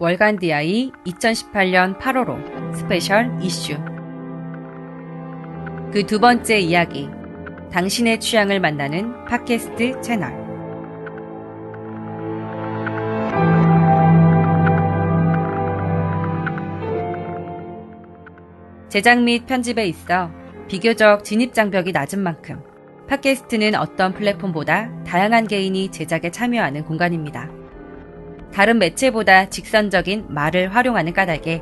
월간디아이 2018년 8월호 스페셜 이슈. 그 두 번째 이야기, 당신의 취향을 만나는 팟캐스트 채널. 제작 및 편집에 있어 비교적 진입장벽이 낮은 만큼 팟캐스트는 어떤 플랫폼보다 다양한 개인이 제작에 참여하는 공간입니다. 다른 매체보다 직선적인 말을 활용하는 까닭에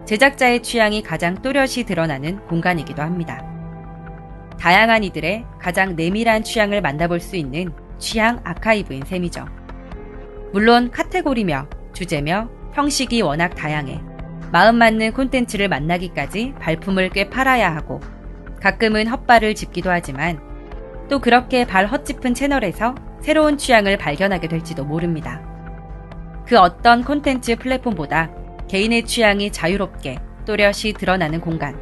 제작자의 취향이 가장 또렷이 드러나는 공간이기도 합니다. 다양한 이들의 가장 내밀한 취향을 만나볼 수 있는 취향 아카이브인 셈이죠. 물론 카테고리며 주제며 형식이 워낙 다양해 마음 맞는 콘텐츠를 만나기까지 발품을 꽤 팔아야 하고 가끔은 헛발을 짚기도 하지만 또 그렇게 발 헛짚은 채널에서 새로운 취향을 발견하게 될지도 모릅니다. 그 어떤 콘텐츠 플랫폼보다 개인의 취향이 자유롭게 또렷이 드러나는 공간.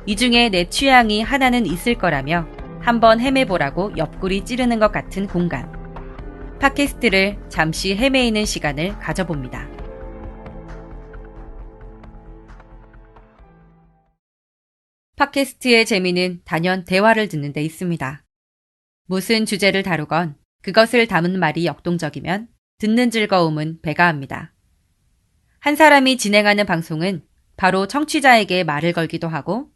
이 중에 내 취향이 하나는 있을 거라며 한번 헤매보라고 옆구리 찌르는 것 같은 공간. 팟캐스트를 잠시 헤매이는 시간을 가져봅니다. 팟캐스트의 재미는 단연 대화를 듣는 데 있습니다. 무슨 주제를 다루건 그것을 담은 말이 역동적이면 듣는 즐거움은 배가합니다. 한 사람이 진행하는 방송은 바로 청취자에게 말을 걸기도 하고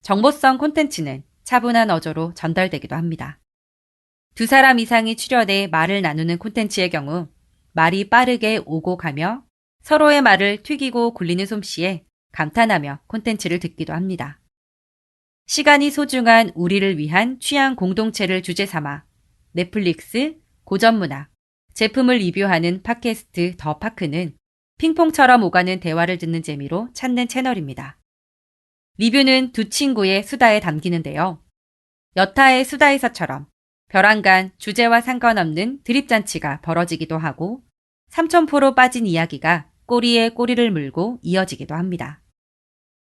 정보성 콘텐츠는 차분한 어조로 전달되기도 합니다. 두 사람 이상이 출연해 말을 나누는 콘텐츠의 경우 말이 빠르게 오고 가며 서로의 말을 튀기고 굴리는 솜씨에 감탄하며 콘텐츠를 듣기도 합니다. 시간이 소중한 우리를 위한 취향 공동체를 주제 삼아 넷플릭스, 고전문학, 제품을 리뷰하는 팟캐스트 더 파크는 핑퐁처럼 오가는 대화를 듣는 재미로 찾는 채널입니다. 리뷰는 두 친구의 수다에 담기는데요. 여타의 수다에서처럼 벼랑간 주제와 상관없는 드립잔치가 벌어지기도 하고 삼천포로 빠진 이야기가 꼬리에 꼬리를 물고 이어지기도 합니다.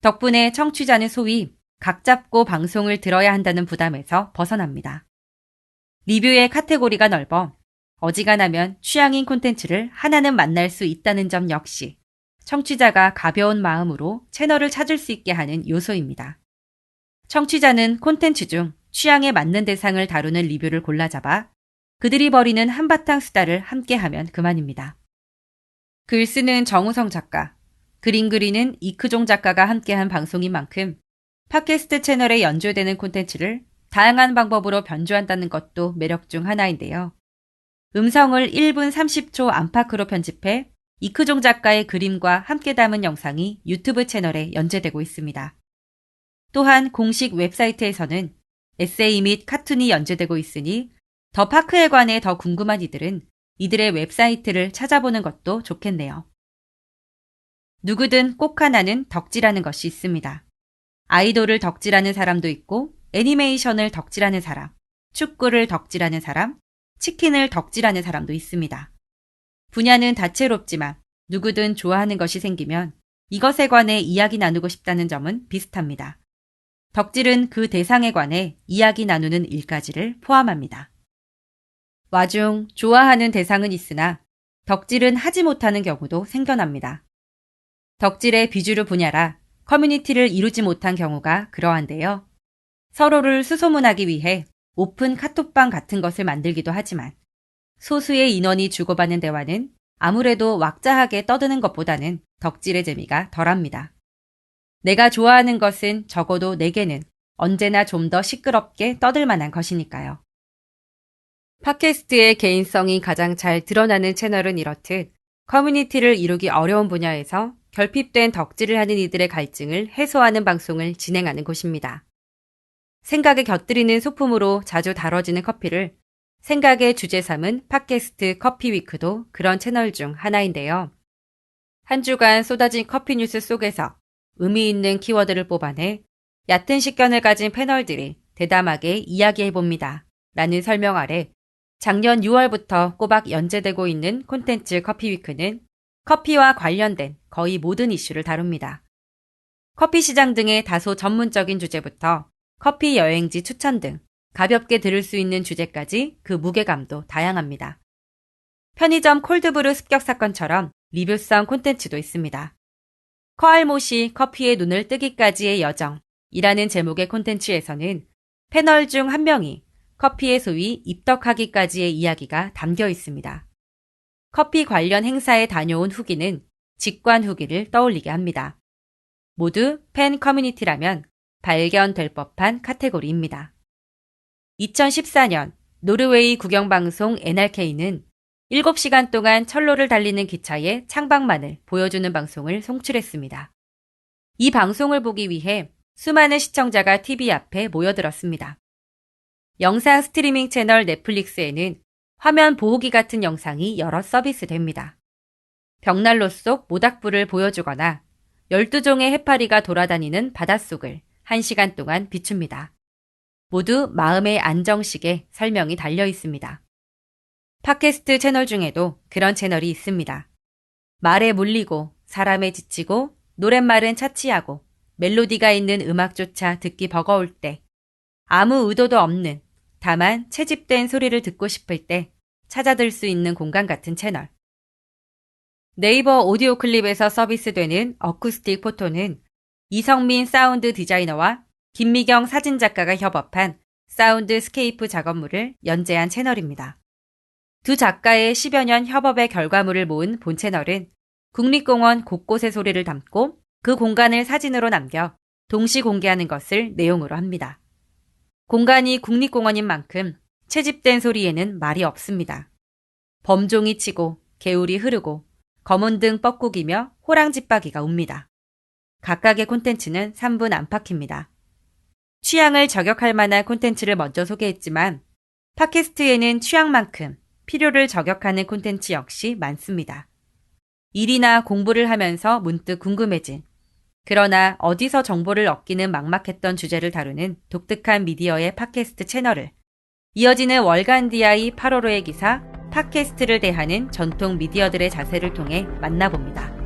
덕분에 청취자는 소위 각 잡고 방송을 들어야 한다는 부담에서 벗어납니다. 리뷰의 카테고리가 넓어 어지간하면 취향인 콘텐츠를 하나는 만날 수 있다는 점 역시 청취자가 가벼운 마음으로 채널을 찾을 수 있게 하는 요소입니다. 청취자는 콘텐츠 중 취향에 맞는 대상을 다루는 리뷰를 골라잡아 그들이 벌이는 한바탕 수다를 함께하면 그만입니다. 글 쓰는 정우성 작가, 그림 그리는 이크종 작가가 함께한 방송인 만큼 팟캐스트 채널에 연주되는 콘텐츠를 다양한 방법으로 변주한다는 것도 매력 중 하나인데요. 음성을 1분 30초 안팎으로 편집해 이크종 작가의 그림과 함께 담은 영상이 유튜브 채널에 연재되고 있습니다. 또한 공식 웹사이트에서는 에세이 및 카툰이 연재되고 있으니 더 파크에 관해 더 궁금한 이들은 이들의 웹사이트를 찾아보는 것도 좋겠네요. 누구든 꼭 하나는 덕질하는 것이 있습니다. 아이돌을 덕질하는 사람도 있고 애니메이션을 덕질하는 사람, 축구를 덕질하는 사람, 치킨을 덕질하는 사람도 있습니다. 분야는 다채롭지만 누구든 좋아하는 것이 생기면 이것에 관해 이야기 나누고 싶다는 점은 비슷합니다. 덕질은 그 대상에 관해 이야기 나누는 일까지를 포함합니다. 와중 좋아하는 대상은 있으나 덕질은 하지 못하는 경우도 생겨납니다. 덕질의 비주류 분야라 커뮤니티를 이루지 못한 경우가 그러한데요. 서로를 수소문하기 위해 오픈 카톡방 같은 것을 만들기도 하지만 소수의 인원이 주고받는 대화는 아무래도 왁자하게 떠드는 것보다는 덕질의 재미가 덜합니다. 내가 좋아하는 것은 적어도 내게는 언제나 좀 더 시끄럽게 떠들 만한 것이니까요. 팟캐스트의 개인성이 가장 잘 드러나는 채널은 이렇듯 커뮤니티를 이루기 어려운 분야에서 결핍된 덕질을 하는 이들의 갈증을 해소하는 방송을 진행하는 곳입니다. 생각에 곁들이는 소품으로 자주 다뤄지는 커피를 생각의 주제 삼은 팟캐스트 커피위크도 그런 채널 중 하나인데요. 한 주간 쏟아진 커피 뉴스 속에서 의미 있는 키워드를 뽑아내 얕은 식견을 가진 패널들이 대담하게 이야기해봅니다. 라는 설명 아래 작년 6월부터 꼬박 연재되고 있는 콘텐츠 커피위크는 커피와 관련된 거의 모든 이슈를 다룹니다. 커피 시장 등의 다소 전문적인 주제부터 커피 여행지 추천 등 가볍게 들을 수 있는 주제까지 그 무게감도 다양합니다. 편의점 콜드브루 습격 사건처럼 리뷰성 콘텐츠도 있습니다. 커알못이 커피에 눈을 뜨기까지의 여정이라는 제목의 콘텐츠에서는 패널 중 한 명이 커피의 소위 입덕하기까지의 이야기가 담겨 있습니다. 커피 관련 행사에 다녀온 후기는 직관 후기를 떠올리게 합니다. 모두 팬 커뮤니티라면 발견될 법한 카테고리입니다. 2014년 노르웨이 국영방송 NRK는 7시간 동안 철로를 달리는 기차의 창밖만을 보여주는 방송을 송출했습니다. 이 방송을 보기 위해 수많은 시청자가 TV 앞에 모여들었습니다. 영상 스트리밍 채널 넷플릭스에는 화면 보호기 같은 영상이 여러 서비스됩니다. 벽난로 속 모닥불을 보여주거나 12종의 해파리가 돌아다니는 바닷속을 1시간 동안 비춥니다. 모두 마음의 안정식에 설명이 달려 있습니다. 팟캐스트 채널 중에도 그런 채널이 있습니다. 말에 물리고 사람에 지치고 노랫말은 차치하고 멜로디가 있는 음악조차 듣기 버거울 때, 아무 의도도 없는 다만 채집된 소리를 듣고 싶을 때 찾아들 수 있는 공간 같은 채널. 네이버 오디오 클립에서 서비스되는 어쿠스틱 포토는 이성민 사운드 디자이너와 김미경 사진작가가 협업한 사운드 스케이프 작업물을 연재한 채널입니다. 두 작가의 10여 년 협업의 결과물을 모은 본 채널은 국립공원 곳곳의 소리를 담고 그 공간을 사진으로 남겨 동시 공개하는 것을 내용으로 합니다. 공간이 국립공원인 만큼 채집된 소리에는 말이 없습니다. 범종이 치고 개울이 흐르고 검은등 뻐꾸기며 호랑지빠기가 웁니다. 각각의 콘텐츠는 3분 안팎입니다. 취향을 저격할 만한 콘텐츠를 먼저 소개했지만 팟캐스트에는 취향만큼 필요를 저격하는 콘텐츠 역시 많습니다. 일이나 공부를 하면서 문득 궁금해진, 그러나 어디서 정보를 얻기는 막막했던 주제를 다루는 독특한 미디어의 팟캐스트 채널을 이어지는 월간 DI 8월호의 기사 팟캐스트를 대하는 전통 미디어들의 자세를 통해 만나봅니다.